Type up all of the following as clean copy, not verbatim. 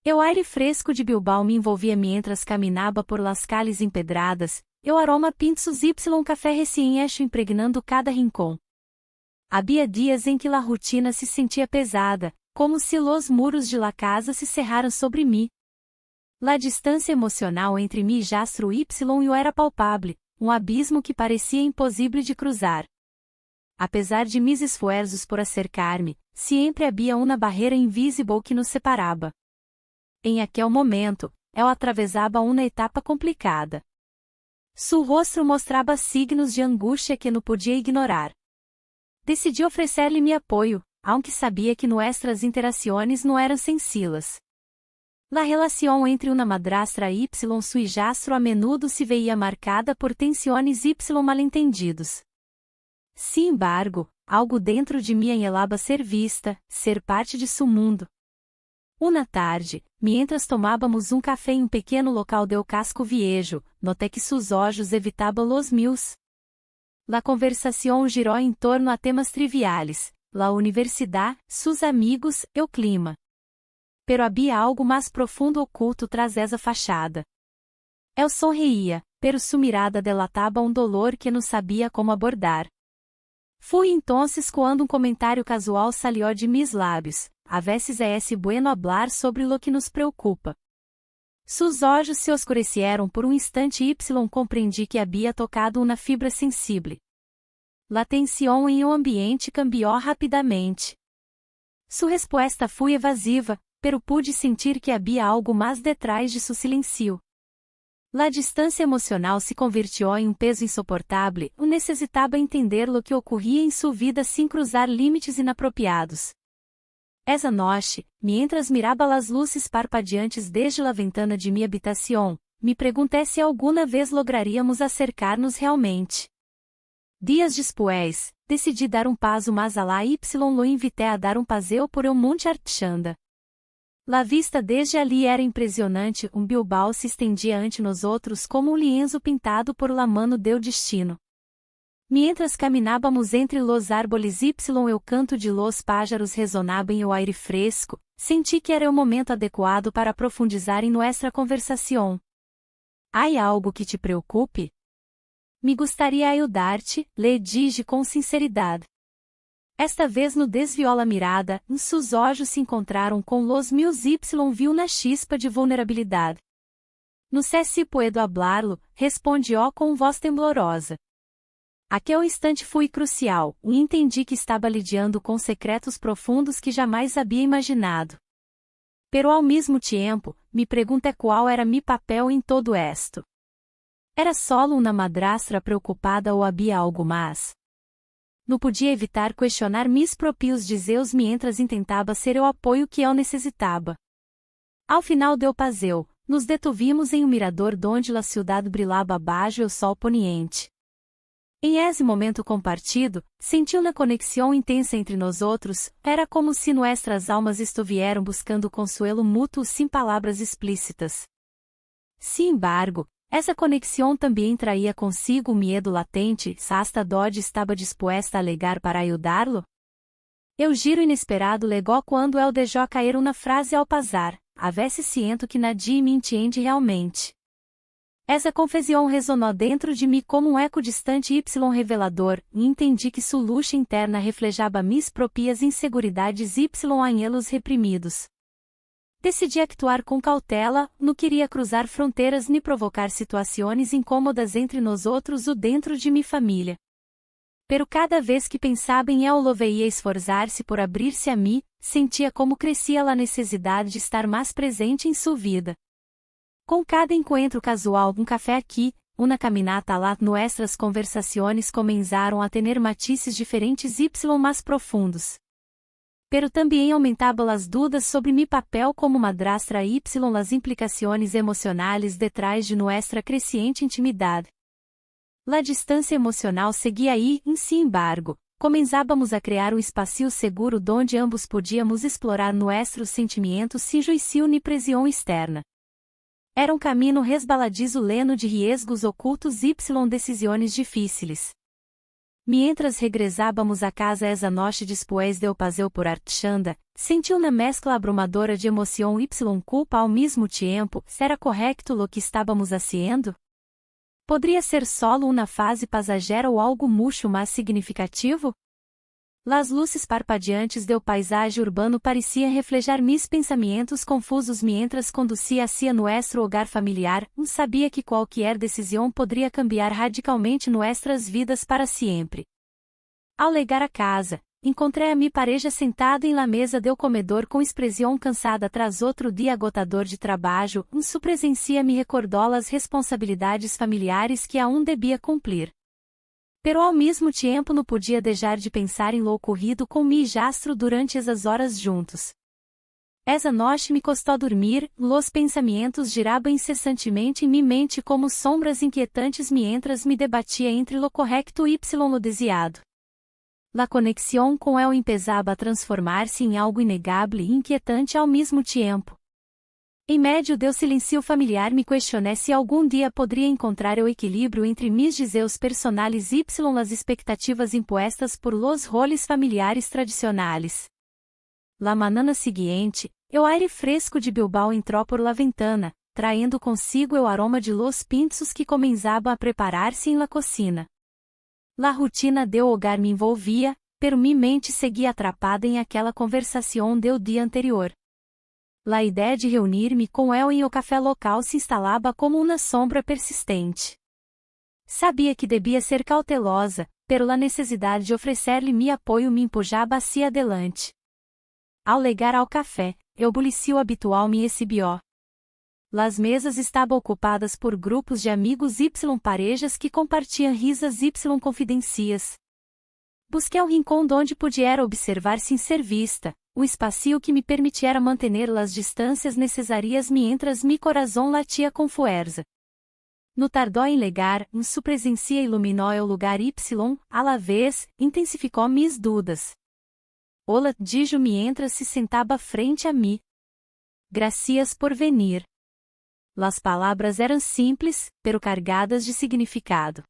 O aire fresco de Bilbao me envolvia mientras caminhava por las calles empedradas, o aroma pintos y café recém-hecho impregnando cada rincón. Havia dias em que la rotina se sentia pesada, como se los muros de la casa se cerraram sobre mim. La distância emocional entre mim e Jastro Y era palpável, abismo que parecia impossível de cruzar. Apesar de mis esfuerzos por acercar-me, sempre havia uma barreira invisível que nos separava. Em aquele momento, eu atravessava uma etapa complicada. Su rosto mostrava signos de angústia que não podia ignorar. Decidi oferecer-lhe meu apoio, aunque sabia que nuestras interações não eram sencillas. La relação entre uma madrastra y su Jastro a menudo se veía marcada por tensões y malentendidos. Sin embargo, algo dentro de mim anhelava ser vista, ser parte de su mundo. Uma tarde, mientras tomávamos café em pequeno local del Casco Viejo, notei que sus olhos evitaban los meus. La conversação girou em torno a temas triviales, la universidade, sus amigos, o clima. Pero havia algo mais profundo oculto tras essa fachada. Eu sorria, pero su mirada delatava dolor que não sabia como abordar. Fui entonces quando comentário casual salió de mis lábios. A veces es bueno hablar sobre lo que nos preocupa. Sus olhos se oscurecieron por instante y compreendi que havia tocado uma fibra sensível. La tensión em ambiente cambiou rapidamente. Sua resposta foi evasiva, pero pude sentir que havia algo mais detrás de su silencio. La distância emocional se convirtió em peso insoportável, necessitava entender lo que ocorria em sua vida sem cruzar limites inapropriados. Essa noite, mientras miraba las luzes parpadeantes desde la ventana de minha habitação, me perguntei se alguma vez lograríamos acercar-nos realmente. Dias después, decidi dar passo mais alá y lo invité a dar paseo por el Monte Artxanda. La vista desde ali era impressionante, Bilbao se estendia ante nós outros como lienzo pintado por la mano del destino. Mientras caminávamos entre los árboles y el canto de los pájaros resonava em o aire fresco, senti que era o momento adequado para profundizar em nuestra conversação. Há algo que te preocupe? Me gostaria ajudar-te, le dije com sinceridade. Esta vez no desviou a mirada, sus olhos se encontraram com los meus y viu na chispa de vulnerabilidade. No sé si puedo hablarlo, respondió com voz temblorosa. Aquele instante foi crucial, e entendi que estava lidiando com secretos profundos que jamais havia imaginado. Pero ao mesmo tempo, me pergunta qual era mi papel em todo esto. Era solo uma madrastra preocupada ou havia algo mais? Não podia evitar questionar mis propios deseos mientras intentava ser o apoio que eu necessitava. Ao final do paseo, nos detuvimos em mirador donde la ciudad brilhava abaixo o sol poniente. Em esse momento compartido, senti uma conexão intensa entre nós outros, era como se nuestras almas estuvieram buscando consuelo mútuo sem palavras explícitas. Sin embargo, essa conexão também traía consigo o medo latente, hasta Dodge estava disposta a alegar para ajudá-lo? Eu giro inesperado legó quando el deixou cair uma frase ao pasar, a veces siento que nadie me entende realmente. Essa confesión ressonou dentro de mim como eco distante y revelador, e entendi que sua lucha interna reflejava mis propias inseguridades y anhelos reprimidos. Decidi actuar com cautela, não queria cruzar fronteiras nem provocar situações incômodas entre nós outros ou dentro de minha família. Pero cada vez que pensava em el lo veía esforçar-se por abrir-se a mim, sentia como crescia a necessidade de estar mais presente em sua vida. Com cada encontro casual, café aqui, uma caminata lá, nuestras conversações comenzaram a ter matices diferentes y mais profundos. Pero também aumentava as dúvidas sobre mi papel como madrastra y las implicações emocionais detrás de nuestra cresciente intimidade. La distância emocional seguia aí, sin embargo, comenzávamos a criar espaço seguro donde ambos podíamos explorar nuestros sentimentos sem juízo ni pressão externa. Era caminho resbaladizo leno de riesgos ocultos y decisões difíceis. Mientras regresávamos a casa esa noche después del paseo por Artxanda, senti uma mescla abrumadora de emoção y culpa ao mesmo tempo. ¿Será correcto lo que estávamos haciendo? Poderia ser solo uma fase passageira ou algo mucho mais significativo? Las luzes parpadeantes del paisaje urbano pareciam reflejar mis pensamentos confusos mientras conducia hacia nuestro hogar familiar. Sabia que qualquer decisão poderia cambiar radicalmente nuestras vidas para sempre. Ao chegar a casa, encontrei a mi pareja sentada em la mesa del comedor com expressão cansada tras outro dia agotador de trabalho. Su presencia me recordou las responsabilidades familiares que aún debia cumprir. Pero ao mesmo tempo não podia deixar de pensar em lo ocorrido com mi jastro durante essas horas juntos. Essa noite me custou dormir, los pensamentos giravam incessantemente em mi mente como sombras inquietantes mientras me debatia entre lo correcto y lo desejado. La conexão com ele empezava a transformar-se em algo inegável e inquietante ao mesmo tempo. Em meio do silêncio familiar me questionei se algum dia poderia encontrar o equilíbrio entre mis deseos personales y las expectativas impuestas por los roles familiares tradicionais. La manhã seguinte, o aire fresco de Bilbao entrou por la ventana, traindo consigo o aroma de los pintos que começavam a preparar-se em la cocina. La rotina do hogar me envolvia, pero mi mente seguia atrapada em aquela conversação do dia anterior. La ideia de reunir-me com ele em o café local se instalava como uma sombra persistente. Sabia que devia ser cautelosa, pero la necessidade de oferecer-lhe mi apoio me empujava hacia adelante. Ao chegar ao café, o bullicio habitual me recibió. Las mesas estavam ocupadas por grupos de amigos y parejas que compartilham risas y confidências. Busquei o rincão onde pudiera observar sem ser vista, o espacio que me permitiera manter las distâncias necessárias mientras mi corazón latia com fuerza. No tardó em chegar, su presencia iluminou o lugar y, a la vez, intensificou mis dudas. Hola, dijo mientras se sentaba frente a mí. Gracias por venir. Las palavras eram simples, pero cargadas de significado.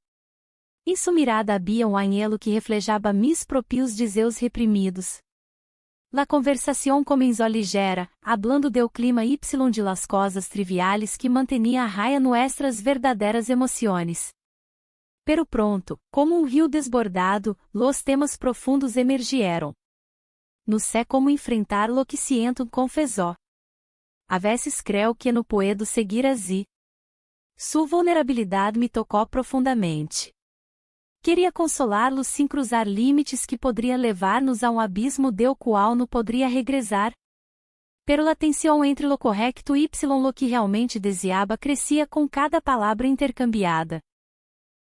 Em sua mirada havia anhelo que reflejava mis propios deseos reprimidos. La conversação começou ligera, hablando del clima y de las cosas triviales que mantenía a raya nuestras verdaderas emociones. Pero pronto, como rio desbordado, los temas profundos emergieron. No sé como enfrentar lo que siento, confesó. A veces creo que no puedo seguir así. Sua vulnerabilidade me tocou profundamente. Queria consolá-lo sem cruzar limites que poderiam levar-nos a abismo del qual não poderia regressar. Pero la tensão entre lo correcto y lo que realmente desejava crescia com cada palavra intercambiada.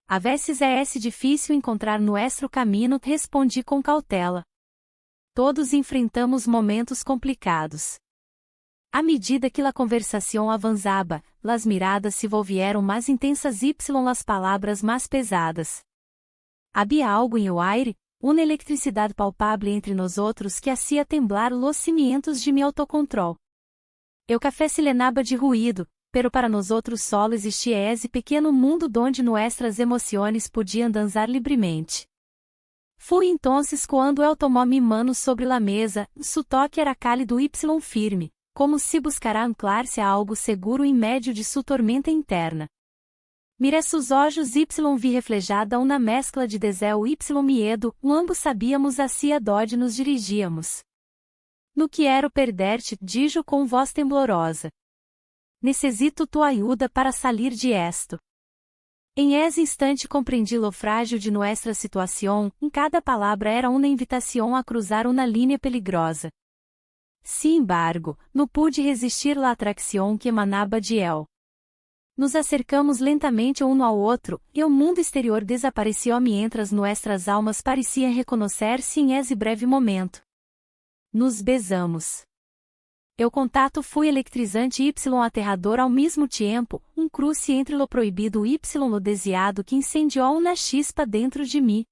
A veces é difícil encontrar nuestro caminho, respondi com cautela. Todos enfrentamos momentos complicados. À medida que a conversação avançava, las miradas se volvieron mais intensas y las palavras mais pesadas. Havia algo em o aire, uma eletricidade palpável entre nós outros que hacía temblar los cimientos de mi autocontrol. O café se llenaba de ruído, pero para nós outros solo existia esse pequeno mundo donde nuestras emociones podiam dançar livremente. Fui entonces quando ele tomou mi mano sobre la mesa, su toque era cálido y firme, como se buscara anclar-se a algo seguro em meio de sua tormenta interna. Miré sus olhos y vi reflejada uma mescla de desejo y miedo, ambos sabíamos hacia onde nos dirigíamos. No quero perder-te, dijo com voz temblorosa. Necessito tua ajuda para salir de esto. Em esse instante compreendi lo frágil de nuestra situação, cada palavra era uma invitação a cruzar uma linha peligrosa. Sin embargo, não pude resistir la atracción que emanaba de él. Nos acercamos lentamente um ao outro, e o mundo exterior desapareceu mientras nuestras almas pareciam reconhecer-se em esse breve momento. Nos besamos. O contato foi eletrizante y aterrador ao mesmo tempo, cruce entre lo proibido y lo desejado que incendiou uma chispa dentro de mim.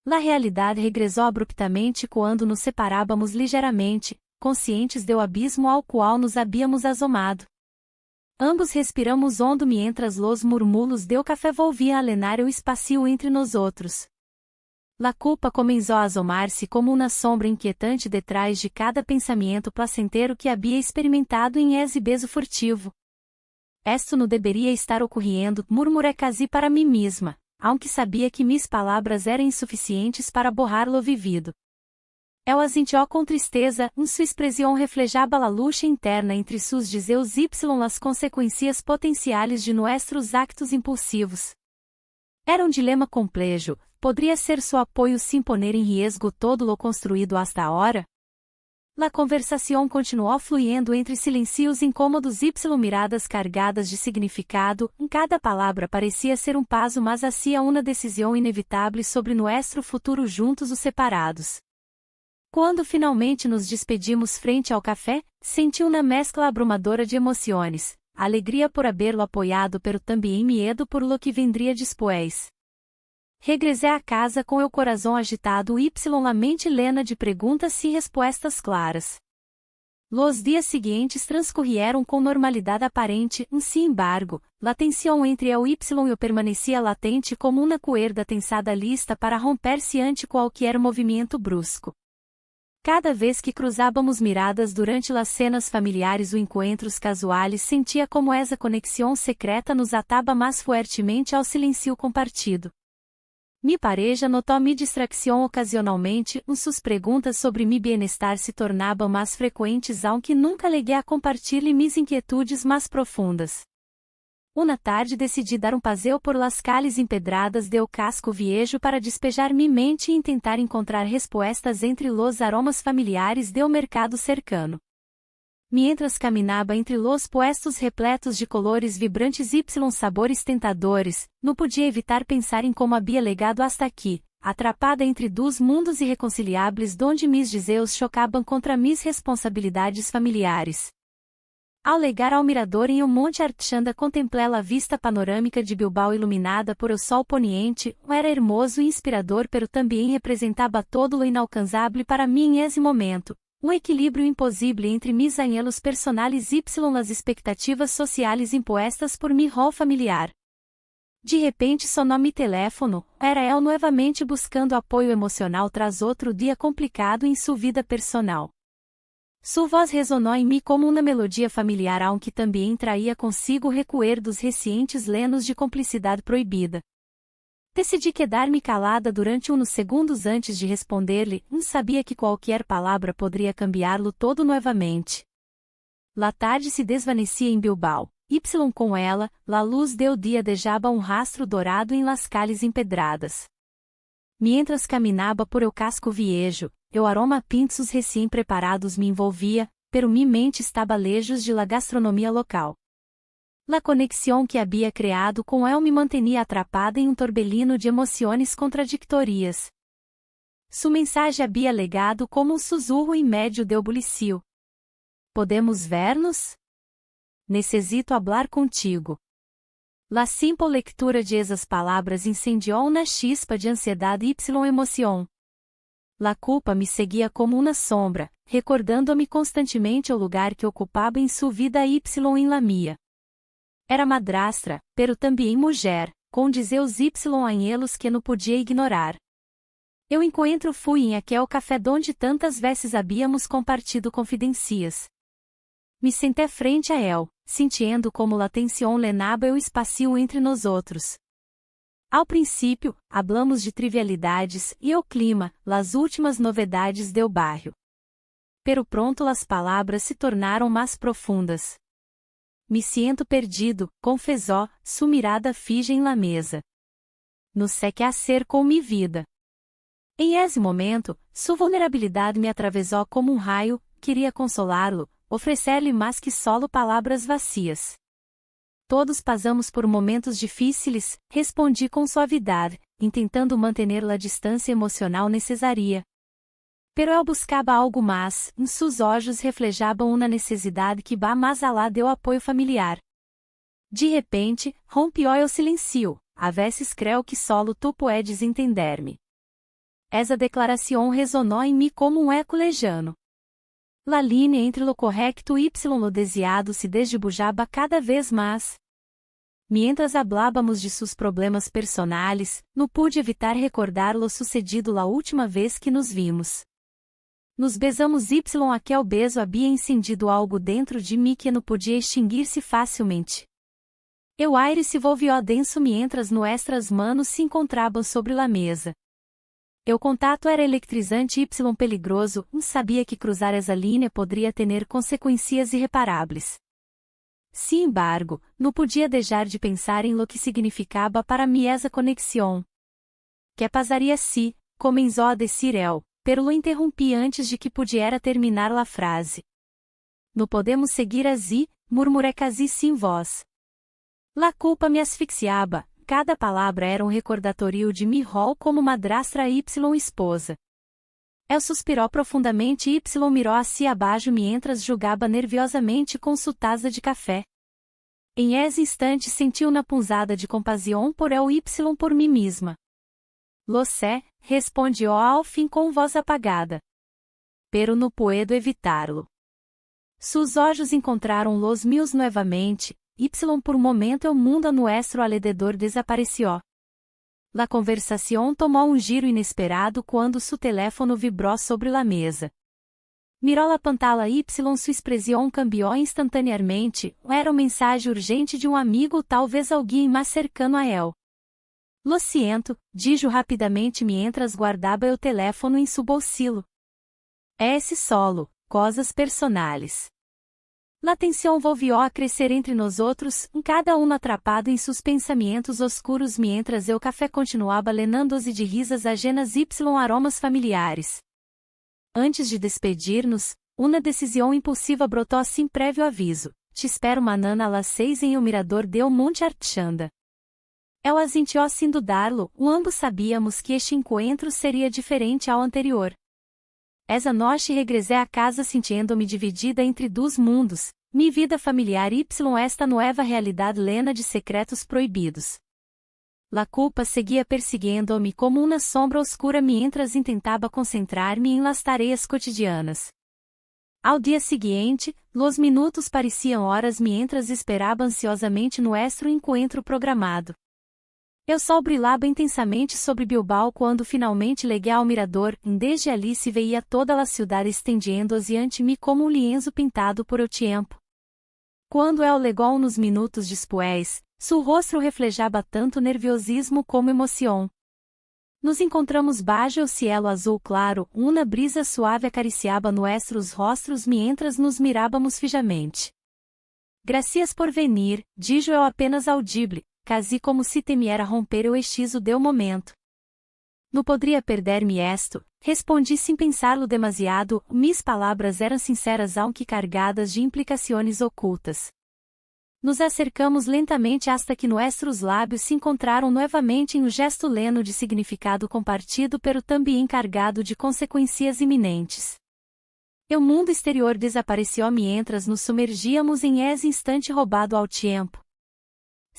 La realidade regressou abruptamente quando nos separávamos ligeiramente, conscientes do abismo ao qual nos habíamos asomado. Ambos respiramos hondo mientras los murmulhos del café volviam a alenar o espacio entre nós outros. La culpa comenzó a asomar-se como uma sombra inquietante detrás de cada pensamento placentero que havia experimentado em ese beso furtivo. Esto não deveria estar ocorrendo, murmuré quasi para mim mesma, aunque sabia que mis palavras eram insuficientes para borrar lo vivido. Eu as sintió com tristeza, sua expressão reflejava la lucha interna entre sus deseos y las consequências potenciais de nuestros actos impulsivos. Era dilema complejo, poderia ser seu apoio sem poner em risco todo lo construído hasta ahora? La conversação continuou fluindo entre silencios incômodos y miradas cargadas de significado, cada palavra parecia ser passo mais hacia uma decisão inevitável sobre nuestro futuro juntos ou separados. Quando finalmente nos despedimos frente ao café, senti uma mescla abrumadora de emoções, alegria por haberlo apoiado pero também medo por lo que vendria después. Regressei a casa com o coração agitado y la mente lena de perguntas e respostas claras. Los dias seguintes transcorrieron com normalidade aparente, sin embargo, la tensão entre eu y eu permanecia latente como uma cuerda tensada lista para romper-se ante qualquer movimento brusco. Cada vez que cruzávamos miradas durante las cenas familiares ou encontros casuais sentia como essa conexão secreta nos atava mais fortemente ao silêncio compartido. Mi pareja notou mi distração ocasionalmente, suas perguntas sobre mi bienestar se tornavam mais frequentes aunque nunca leguei a compartilhar mis inquietudes mais profundas. Uma tarde decidi dar passeio por las calles empedradas del casco viejo para despejar mi mente e tentar encontrar respostas entre los aromas familiares del mercado cercano. Mientras caminhava entre los puestos repletos de colores vibrantes y sabores tentadores, não podia evitar pensar em como havia legado hasta aqui, atrapada entre dois mundos irreconciliáveis donde mis deseos chocavam contra mis responsabilidades familiares. Ao legar ao mirador em Monte Archanda contemplei a vista panorâmica de Bilbao iluminada por o sol poniente, era hermoso e inspirador pero também representava todo o inalcançável para mim em esse momento. Equilíbrio impossível entre mis anhelos personales y las expectativas sociais impostas por mi rol familiar. De repente sonou mi teléfono, era eu novamente buscando apoio emocional tras outro dia complicado em sua vida personal. Sua voz ressonou em mim como uma melodia familiar aunque também traía consigo recuerdos recientes lenos de cumplicidade proibida. Decidi quedar-me calada durante uns segundos antes de responder-lhe, sabia que qualquer palavra poderia cambiá-lo todo novamente. La tarde se desvanecia em Bilbao, y com ela, la luz del dia deixava rastro dourado em las calles empedradas. Mientras caminhava por el casco viejo, o aroma pintos recém-preparados me envolvia, pero mi mente estava lejos de la gastronomia local. La conexão que havia criado com ele me mantenia atrapada em torbellino de emoções contraditórias. Sua mensagem havia legado como sussurro em meio del bulicio. Podemos ver-nos? Necessito hablar contigo. La simple lectura de esas palavras incendiou uma chispa de ansiedade y emoção. La culpa me seguia como uma sombra, recordando-me constantemente o lugar que ocupava em sua vida y em la mia. Era madrastra, pero também mulher, com deseos y anhelos que não podia ignorar. Eu encontro fui em aquele café donde tantas vezes habíamos compartido confidencias. Me sentei frente a ele, sentindo como la tensión lenaba o espacio entre nós outros. Ao princípio, hablamos de trivialidades e o clima, las últimas novedades del barrio. Pero pronto las palavras se tornaram mais profundas. Me siento perdido, confessou, sua mirada fija em la mesa. Não sei que hacer com mi vida. Em esse momento, sua vulnerabilidade me atravessou como raio, queria consolá-lo, oferecer-lhe mais que solo palavras vacias. Todos passamos por momentos difíceis, respondi com suavidade, tentando manter a distância emocional necessária. Pero eu buscava algo mais, em seus olhos reflejavam uma necessidade que va mais alá do apoio familiar. De repente, rompió o silêncio, a veces creo que solo tu puedes entender-me. Essa declaração ressonou em mim como eco lejano. La linha entre lo correcto y lo desviado se desdibujava cada vez mais. mientras hablábamos de sus problemas personales, no pude evitar recordar lo sucedido la última vez que nos vimos. Nos besamos y aquel beso había encendido algo dentro de mim que não podia extinguir-se facilmente. O aire se volvió denso mientras nuestras manos se encontraban sobre la mesa. O contato era electrizante y peligroso, sabia que cruzar essa linha poderia ter consequências irreparáveis. Sin embargo, não podia deixar de pensar em lo que significava para mim essa conexão. Que pasaria se, comenzó a decir él, pero lo interrompi antes de que pudiera terminar la frase. No podemos seguir así, murmuré casi sin voz. La culpa me asfixiaba, cada palavra era recordatorio de mi rol como madrastra y esposa. El suspiró profundamente y miró hacia abaixo mientras jugaba nerviosamente com su taza de café. Em esse instante senti uma punzada de compasión por el y por mim mesma. Lo sé, respondió ao fim com voz apagada. Pero no puedo evitarlo. Sus olhos encontraram los míos nuevamente, y por um momento el mundo a nuestro alrededor desapareció. La conversación tomó giro inesperado quando su teléfono vibró sobre la mesa. Miró la pantalla y su expresión cambió instantaneamente, era mensagem urgente de amigo ou talvez alguém mais cercano a él. Lo siento, dijo rapidamente mientras guardaba o teléfono em su bolsillo. Esse solo, cosas personales. La tensión volvió a crescer entre nosotros, cada atrapado em seus pensamentos oscuros mientras o café continuava lenando-se de risas ajenas y aromas familiares. Antes de despedir-nos, uma decisão impulsiva brotou sem prévio aviso. Te espero mañana a las 6 em o mirador del Monte Archanda. Ela asintió sem dudar-lo, ambos sabíamos que este encontro seria diferente ao anterior. Essa noite regressei a casa sentindo-me dividida entre dois mundos, mi vida familiar y esta nueva realidade lena de secretos proibidos. La culpa seguia perseguindo-me como uma sombra oscura mientras intentava concentrar-me em las tareas cotidianas. Ao dia seguinte, los minutos pareciam horas mientras esperava ansiosamente nuestro encontro programado. O sol brilhava intensamente sobre Bilbao quando finalmente cheguei ao mirador, desde ali se veía toda a cidade estendiendo-se ante mim como lienzo pintado por el tiempo. Quando el legou nos minutos después, seu rosto reflejava tanto nerviosismo como emoção. Nos encontramos baixo o cielo azul claro, uma brisa suave acariciava nuestros rostros mientras nos mirábamos fijamente. Gracias por venir, dijo eu apenas audible, quase como se temiera romper o hechizo del momento. Não poderia perder-me esto, respondi sem pensá-lo demasiado, mis palavras eram sinceras aunque cargadas de implicações ocultas. Nos acercamos lentamente hasta que nuestros lábios se encontraram novamente em gesto leno de significado compartido pero também cargado de consequências iminentes. O mundo exterior desapareceu mientras nos sumergíamos em esse instante roubado ao tempo.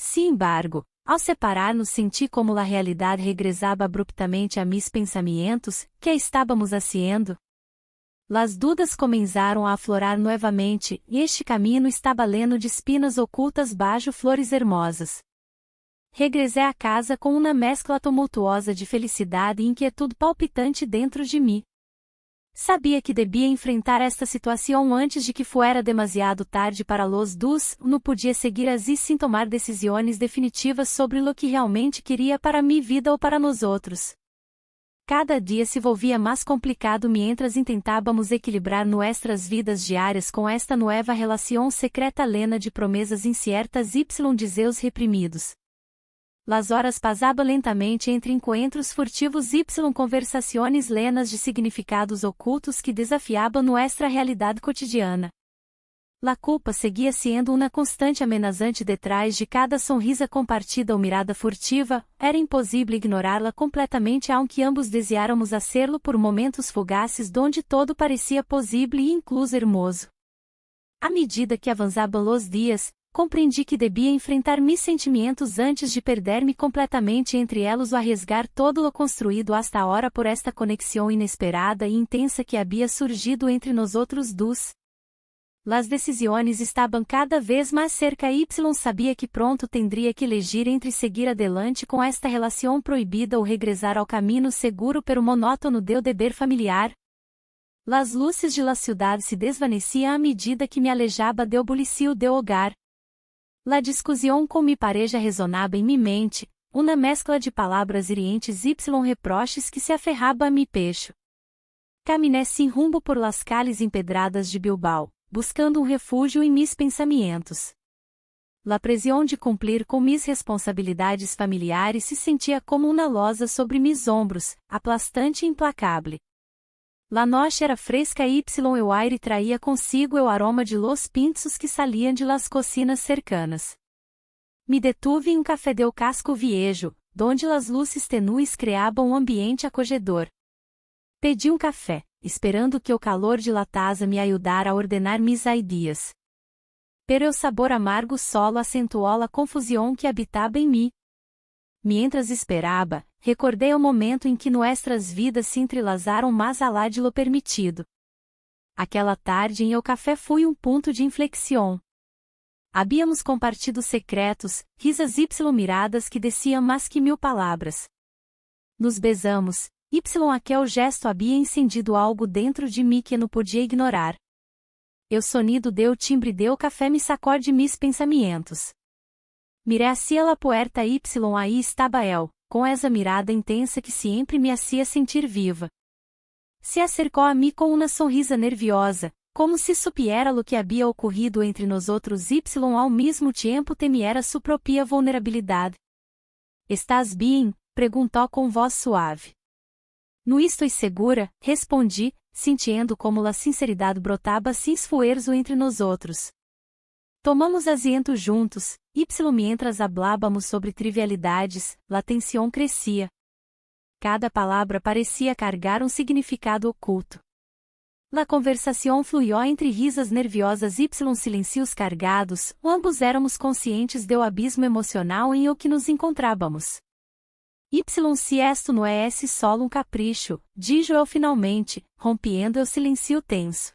Sin embargo, ao separar-nos senti como a realidade regressava abruptamente a mis pensamentos, que estávamos haciendo. Las dudas começaram a aflorar novamente, e este caminho estava leno de espinas ocultas baixo flores hermosas. Regressei a casa com uma mescla tumultuosa de felicidade e inquietude palpitante dentro de mim. Sabia que devia enfrentar esta situação antes de que fuera demasiado tarde para los dos, não podia seguir assim sem tomar decisões definitivas sobre lo que realmente queria para minha vida ou para nós outros. Cada dia se volvia mais complicado mientras intentávamos equilibrar nuestras vidas diárias com esta nova relação secreta lena de promessas inciertas y deseos reprimidos. Las horas passavam lentamente entre encontros furtivos y conversações lenas de significados ocultos que desafiavam nuestra realidade cotidiana. La culpa seguia sendo uma constante amenazante detrás de cada sonrisa compartida ou mirada furtiva, era impossível ignorá-la completamente aunque ambos desejáramos hacerlo por momentos fugaces donde todo parecia possível e incluso hermoso. À medida que avançavam os dias, compreendi que devia enfrentar mis sentimentos antes de perder-me completamente entre elos ou arriesgar todo o construído hasta a hora por esta conexão inesperada e intensa que havia surgido entre nós outros dois. Las decisiones estaban cada vez mais cerca. Y sabia que pronto tendria que elegir entre seguir adelante com esta relação proibida ou regressar ao caminho seguro pero monótono do deber familiar. Las luzes de la ciudad se desvaneciam à medida que me alejava do bullicio do hogar. La discussão com mi pareja resonava em mi mente, uma mescla de palavras hirientes y reproches que se aferraba a mi pecho. Caminhei sem rumbo por las calles empedradas de Bilbao, buscando refúgio em mis pensamentos. La pressão de cumprir com mis responsabilidades familiares se sentia como uma losa sobre mis ombros, aplastante e implacável. La noche era fresca y o aire traía consigo o aroma de los pintos que saliam de las cocinas cercanas. Me detuve em um café del casco viejo, donde las luzes tenues criavam um ambiente acolhedor. Pedi um café, esperando que o calor de la taza me ajudara a ordenar mis ideas. Pero o sabor amargo solo acentuou a confusão que habitava em mim. Mientras esperava, recordei o momento em que nossas vidas se entrelazaram mais alá de lo permitido. Aquela tarde em el café foi um ponto de inflexão. Habíamos compartido secretos, risas y miradas que desciam mais que 1000 palavras. Nos besamos, aquele gesto havia encendido algo dentro de mim que não podia ignorar. O sonido do timbre do café me sacode mis pensamentos. Miré hacia la puerta y aí estava él, com essa mirada intensa que sempre me hacía sentir viva. Se acercou a mim com uma sonrisa nerviosa, como se supiera lo que havia ocorrido entre nós outros y ao mesmo tempo temiera su propia vulnerabilidade. ¿Estás bem? Perguntou com voz suave. No estou segura, respondi, sentindo como la sinceridade brotava sem esforço entre nós outros. Tomamos asiento juntos, y mientras hablábamos sobre trivialidades, la tensão crescia. Cada palavra parecia carregar um significado oculto. La conversação fluiu entre risas nerviosas y silencios cargados, ambos éramos conscientes do abismo emocional em o que nos encontrávamos. Se esto não é solo um capricho, dijo eu finalmente, rompendo o silencio tenso.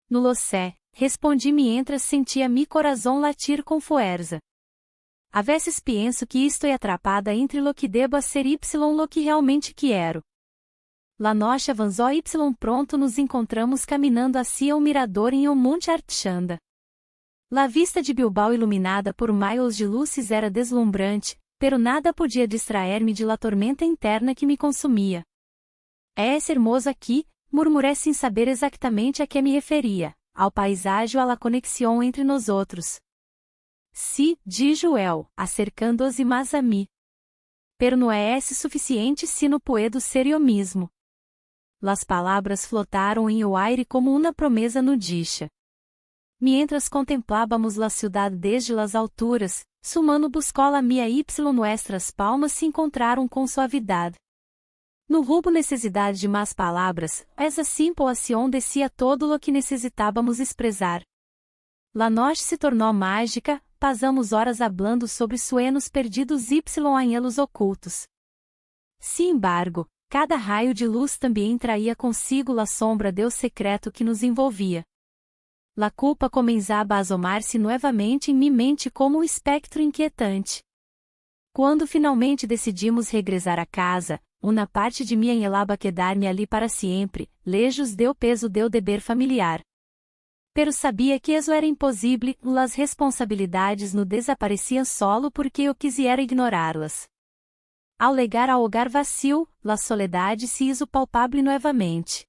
No lo sé, respondi mientras sentia mi corazón latir com força. A veces penso que estou atrapada entre lo que debo ser y lo que realmente quero. La noche avançou y pronto nos encontramos caminhando hacia um mirador em um monte Artxanda. La vista de Bilbao iluminada por miles de luzes era deslumbrante, pero nada podia distrair-me de la tormenta interna que me consumia. É hermoso aqui, murmurei sem saber exatamente a que me referia, ao paisagem ou à la conexão entre nós outros. Sí, dijo él, acercando-se mais a mim. Pero não é suficiente se no puedo ser eu mesmo. Las palavras flotaram em o aire como uma promesa nudicha. Mientras contemplávamos la ciudad desde las alturas, su mano buscou la mia y nuestras palmas se encontraram com suavidade. No rubo necessidade de más palavras, essa simple ação descia todo lo que necessitávamos expressar. La noche se tornou mágica, passamos horas hablando sobre sueños perdidos y anhelos ocultos. Sin embargo, cada raio de luz também traía consigo la sombra do secreto que nos envolvia. La culpa começava a asomar-se novamente em minha mente como um espectro inquietante. Quando finalmente decidimos regressar a casa, uma parte de mim anhelava quedar-me ali para sempre, lejos do peso do deber familiar. Pero sabia que isso era impossível, las responsabilidades no desapareciam solo porque eu quisiera ignorá-las. Ao legar ao hogar vazio, la soledade se hizo palpável novamente.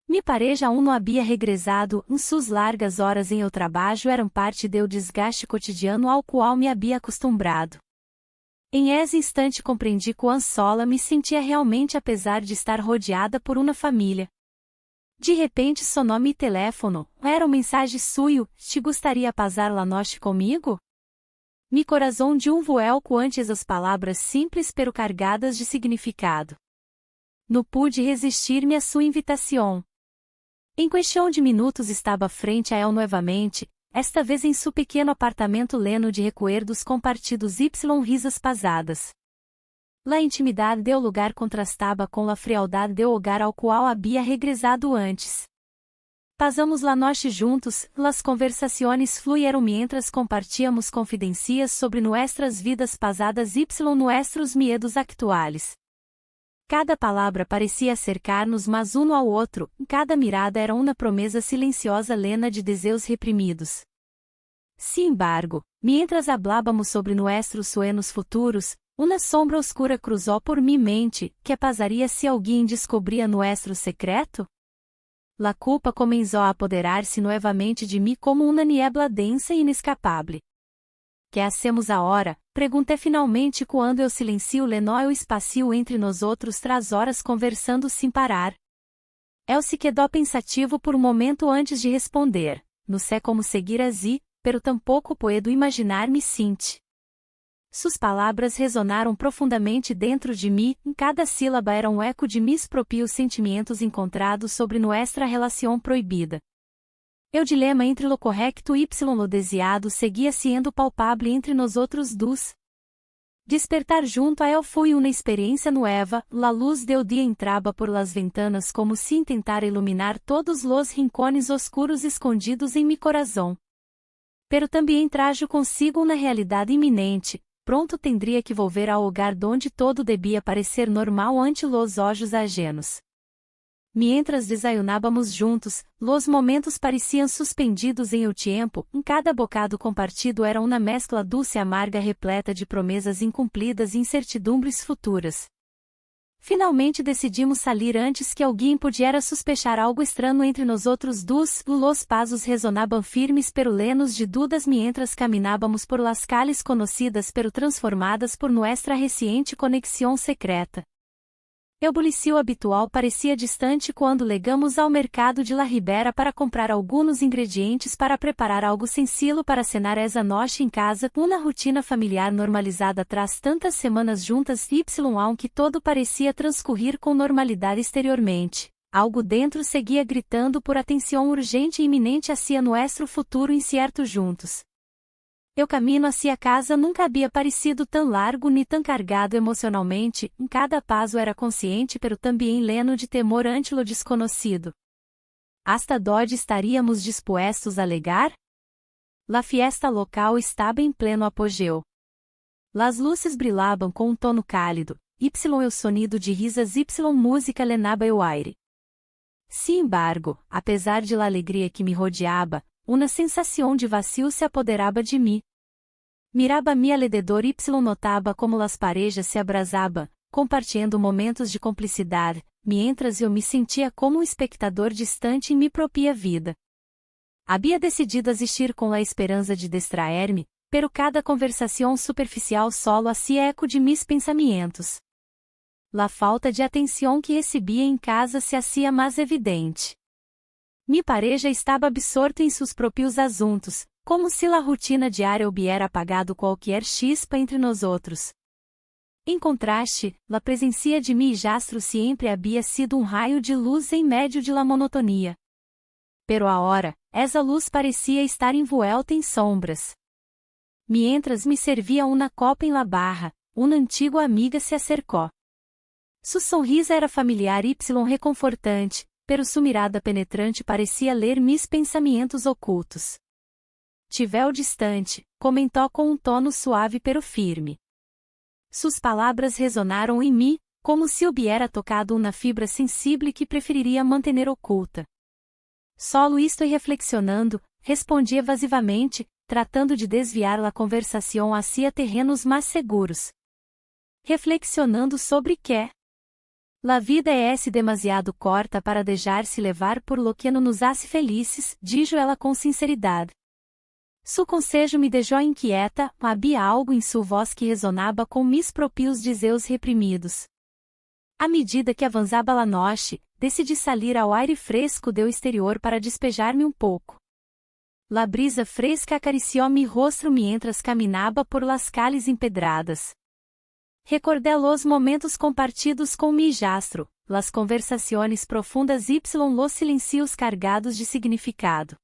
Mi pareja aún não havia regressado, suas largas horas em el trabalho eram parte do desgaste cotidiano ao qual me havia acostumbrado. Em esse instante compreendi quão sola me sentia realmente apesar de estar rodeada por uma família. De repente sonou mi teléfono, era uma mensagem suyo, te gostaria passar la noche comigo? Mi corazón de um vuelco antes as palavras simples pero cargadas de significado. Não pude resistir-me à sua invitação. Em questão de minutos estava frente a ele novamente, esta vez em seu pequeno apartamento leno de recuerdos compartidos y risas pasadas. La intimidade do lugar contrastava com la frialdade do hogar ao qual havia regressado antes. Pasamos la noche juntos, las conversaciones fluyeron mientras compartíamos confidencias sobre nuestras vidas pasadas y nuestros miedos actuales. Cada palavra parecia acercar-nos mas um ao outro, cada mirada era uma promessa silenciosa lena de desejos reprimidos. Sin embargo, mientras hablábamos sobre nuestros sueños futuros, uma sombra oscura cruzou por minha mente, que passaria se alguém descobria nuestro secreto? La culpa comenzó a apoderar-se novamente de mim como uma niebla densa e inescapável. Que hacemos agora? Perguntei finalmente quando eu silencio o lenó espacio entre nós outros tras horas conversando sem parar. El se quedou pensativo por um momento antes de responder. No sé como seguir así, pero tampouco puedo imaginar-me sinte. Suas palavras resonaram profundamente dentro de mim, cada sílaba era um eco de mis propios sentimentos encontrados sobre nuestra relação proibida. O dilema entre lo correcto y lo desejado seguia sendo palpável entre nós outros dois. Despertar junto a él foi uma experiência nueva, la luz del dia entraba por las ventanas como se tentara iluminar todos los rincones oscuros escondidos em mi coração. Pero também trajo consigo uma realidade iminente, pronto tendria que volver ao lugar donde todo debia parecer normal ante los ojos ajenos. Mientras desayunábamos juntos, los momentos pareciam suspendidos em o tempo, cada bocado compartido era uma mescla dulce e amarga repleta de promessas incumpridas e incertidumbres futuras. Finalmente decidimos sair antes que alguém pudiera sospechar algo estranho entre nós outros dois, los pasos resonaban firmes pero lenos de dudas mientras caminábamos por las calles conocidas pero transformadas por nuestra reciente conexão secreta. O bullicio habitual parecia distante quando legamos ao mercado de La Ribera para comprar alguns ingredientes para preparar algo sencillo para cenar essa noite em casa, uma rotina familiar normalizada tras tantas semanas juntas aunque todo parecia transcorrer com normalidade exteriormente. Algo dentro seguia gritando por atenção urgente e iminente hacia nuestro futuro incierto juntos. O caminho hacia casa nunca havia parecido tão largo nem tão cargado emocionalmente, cada passo era consciente pero também leno de temor ante lo desconhecido. Hasta dónde estaríamos dispostos a legar? La fiesta local estava em pleno apogeu. Las luces brilhavam com um tono cálido, o sonido de risas música lenaba o aire. Sin embargo, apesar de la alegria que me rodeava, uma sensação de vazio se apoderava de mim. Miraba mi alrededor y notaba como las parejas se abrazaban, compartilhando momentos de complicidade, mientras eu me sentia como um espectador distante em minha própria vida. Havia decidido assistir com a esperança de distraer-me, pero cada conversação superficial solo hacía eco de mis pensamentos. La falta de atenção que recebia em casa se hacía mais evidente. Mi pareja estava absorto em seus próprios assuntos, como se a rotina diária hubiera apagado qualquer chispa entre nós outros. Em contraste, a presença de mi hijastro sempre havia sido um raio de luz em meio de la monotonia. Pero agora, essa luz parecia estar envuelta em sombras. Mientras me servia uma copa em la barra, uma antiga amiga se acercou. Su sorriso era familiar y reconfortante, pero sua mirada penetrante parecia ler mis pensamentos ocultos. Tivel distante, comentou com um tono suave pero firme. Suas palavras resonaram em mim, como se hubiera tocado uma fibra sensível que preferiria manter oculta. Solo estou reflexionando, respondi evasivamente, tratando de desviar a conversação hacia terrenos mais seguros. Reflexionando sobre quê? La vida é demasiado corta para deixar-se levar por lo que não nos hace felizes, dijo ela com sinceridade. Su conselho me deixou inquieta, havia algo em sua voz que resonava com mis próprios desejos reprimidos. À medida que avançava a noite, decidi sair ao aire fresco do exterior para despejar-me um pouco. La brisa fresca acariciou mi rosto mientras caminhava por las calles empedradas. Recordei los momentos compartidos com mi hijastro, las conversações profundas y los silencios cargados de significado.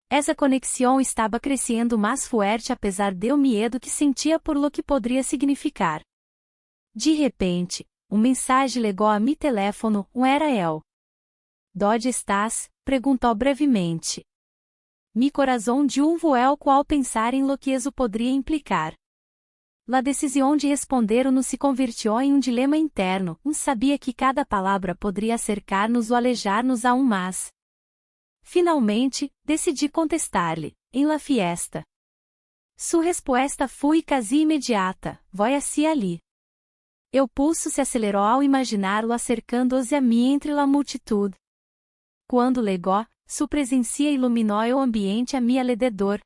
Essa conexão estava crescendo mais forte apesar do medo que sentia por lo que poderia significar. De repente, mensagem legou a mi teléfono, era el. ¿Dónde estás, Preguntou brevemente. Mi corazón de un vuelco ao pensar em lo que eso poderia implicar. La decisión de responder-no se convirtió em dilema interno, sabia que cada palavra poderia acercar-nos ou alejar-nos aún mais. Finalmente, decidi contestar-lhe, em la fiesta. Sua resposta foi quase imediata, voy hacia ali. El pulso se acelerou ao imaginá-lo acercando-se a mim entre la multitud. Quando legó, sua presença iluminou o ambiente a mi alrededor.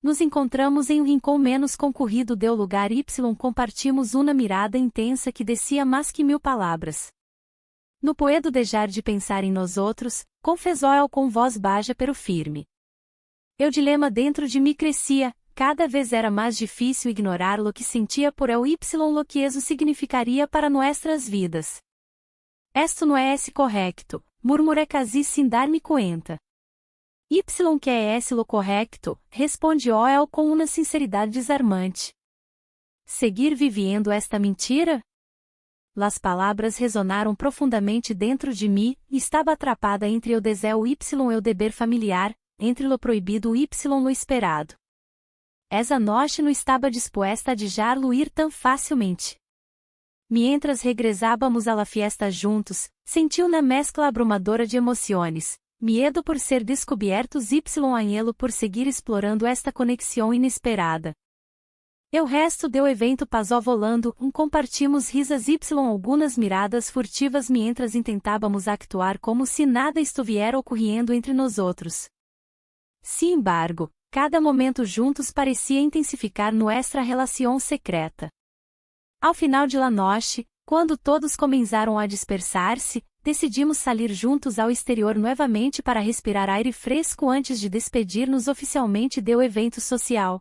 Nos encontramos em um rincão menos concorrido do lugar y, compartimos uma mirada intensa que descia mais que 1000 palavras. No puedo deixar de pensar em nós outros, confessou ele com voz baixa pero firme. O dilema dentro de mim crescia, cada vez era mais difícil ignorar lo que sentia por el y lo que isso significaria para nossas vidas. Esto não é correcto, murmuré quase sem dar-me conta. Y que é lo correcto, respondió ele com uma sinceridade desarmante. Seguir vivendo esta mentira? Las palavras resonaram profundamente dentro de mim, e estava atrapada entre o desejo y o deber familiar, entre lo proibido y lo esperado. Essa noite não estava disposta a deixar-lo ir tão facilmente. Mientras regresávamos a la fiesta juntos, senti uma mescla abrumadora de emoções. Miedo por ser descobertos y anhelo por seguir explorando esta conexão inesperada. O resto do evento passou volando, compartimos risas y algumas miradas furtivas mientras intentávamos actuar como se nada estuviera ocorrendo entre nós outros. Sin embargo, cada momento juntos parecia intensificar nuestra relação secreta. Ao final de la noche, quando todos começaram a dispersar-se, decidimos sair juntos ao exterior novamente para respirar aire fresco antes de despedir-nos oficialmente do evento social.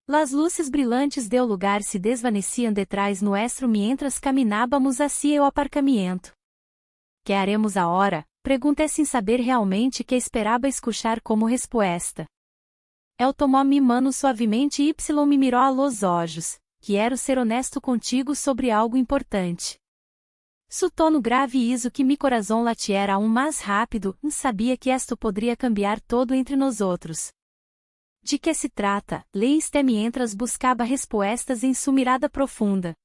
Las luzes brilhantes do lugar se desvaneciam detrás nuestro mientras caminávamos hacia o aparcamento. Que haremos agora? Perguntei sem saber realmente que esperava escuchar como resposta. El tomou mi mano suavemente y me mirou a los olhos. Quero ser honesto contigo sobre algo importante. Su tono grave hizo que mi corazón latiera aún mais rápido, sabia que esto poderia cambiar todo entre nós outros. De que se trata? Leíste mientras buscava respostas em sua mirada profunda.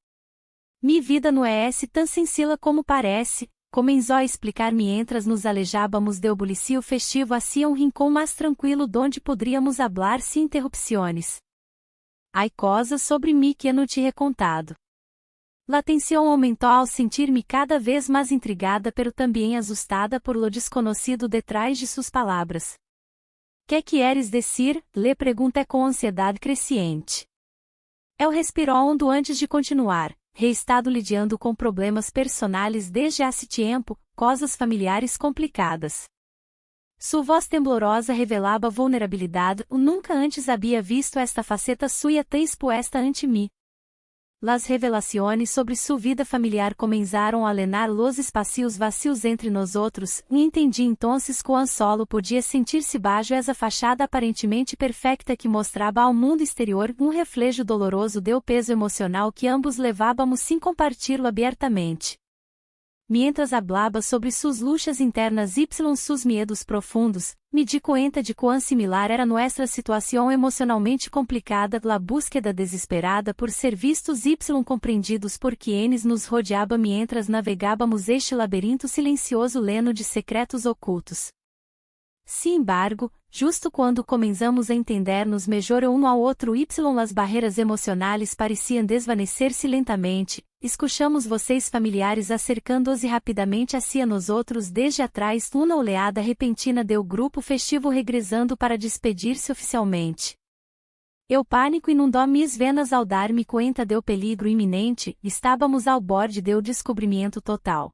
Mi vida não é tão sencilla como parece, comenzó a explicar mientras nos alejávamos do bullicio festivo hacia rincão mais tranquilo donde poderíamos hablar sem interrupções. Há coisas sobre mim que não te he contado. La tensão aumentou ao sentir-me cada vez mais intrigada pero também assustada por lo desconhecido detrás de suas palavras. Que queres dizer? Le pergunté com ansiedade crescente. El respirou hondo antes de continuar. He estado lidiando com problemas personais desde há tempo, coisas familiares complicadas. Sua voz temblorosa revelava vulnerabilidade, nunca antes havia visto esta faceta sua tão exposta ante mim. Las revelações sobre sua vida familiar começaram a alenar los espacios vazios entre nós outros, e entendi então quão solo podia sentir-se baixo essa fachada aparentemente perfeita que mostrava ao mundo exterior reflejo doloroso do peso emocional que ambos levávamos sem compartilhá-lo abertamente. Mientras hablaba sobre suas lutas internas y sus medos profundos, me di cuenta de quão similar era nuestra situação emocionalmente complicada, la búsqueda desesperada por ser vistos y compreendidos por quienes nos rodeaba mientras navegábamos este labirinto silencioso lleno de secretos ocultos. Sin embargo, justo quando começamos a entender-nos melhor um ao outro y las barreiras emocionais pareciam desvanecer-se lentamente, escuchamos vocês familiares acercando-se rapidamente hacia nós outros desde atrás uma oleada repentina do grupo festivo regressando para despedir-se oficialmente. O pânico inundou minhas venas ao dar-me conta do peligro iminente, estávamos ao borde do descobrimento total.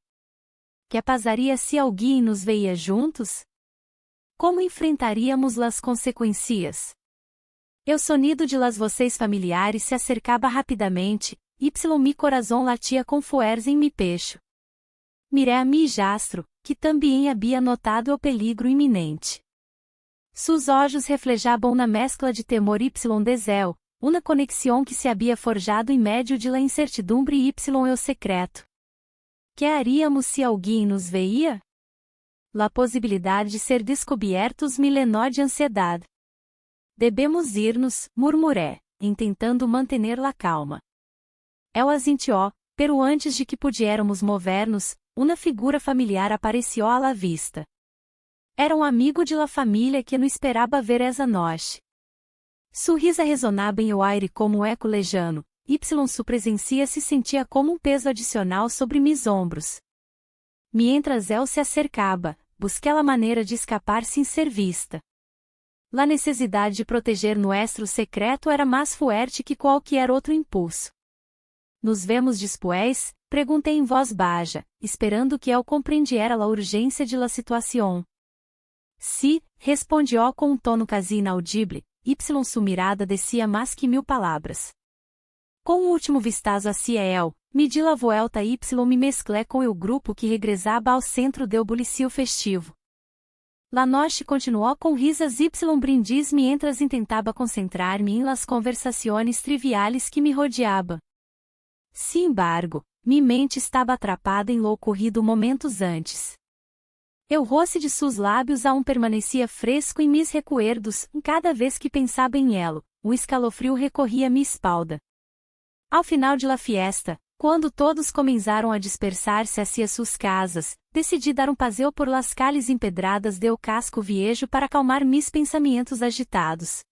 Que passaria se alguém nos veia juntos? Como enfrentaríamos as consequências? O sonido de las vocês familiares se acercava rapidamente, y mi corazón latia com fuerza em mi pecho. Mirei a mi jastro, que também havia notado o peligro iminente. Sus olhos reflejavam uma mescla de temor y desejo, uma conexão que se havia forjado em meio de la incertidumbre y o secreto. Que haríamos se alguém nos veia? La possibilidade de ser descobertos me lenó de ansiedade. Debemos ir-nos, murmuré, intentando manter-la calma. El asintió, pero antes de que pudiéramos mover-nos, uma figura familiar apareció à la vista. Era amigo de la família que nos esperava ver essa noite. Sua risa resonava em o aire como eco lejano, sua presença se sentia como peso adicional sobre mis ombros. Mientras él se acercaba, busqué la maneira de escapar sem ser vista. La necessidade de proteger nuestro secreto era mais fuerte que qualquer outro impulso. Nos vemos después? Perguntei em voz baixa, esperando que él compreendiera la urgência de la situação. Sí, respondió com tono quase inaudível, sua mirada descia mais que 1000 palavras. Com o último vistazo hacia él, me di la vuelta me mesclé com o grupo que regressava ao centro del bullicio festivo. La noche continuou com risas brindis mientras intentava concentrar-me em las conversações triviales que me rodeavam. Sin embargo, mi mente estava atrapada em lo ocorrido momentos antes. O roce de seus lábios aún permanecia fresco em mis recuerdos, cada vez que pensava em elo, escalofrio recorria minha espalda. Ao final de la fiesta, quando todos começaram a dispersar-se hacia suas casas, decidi dar passeio por las calles empedradas del casco viejo para acalmar mis pensamentos agitados.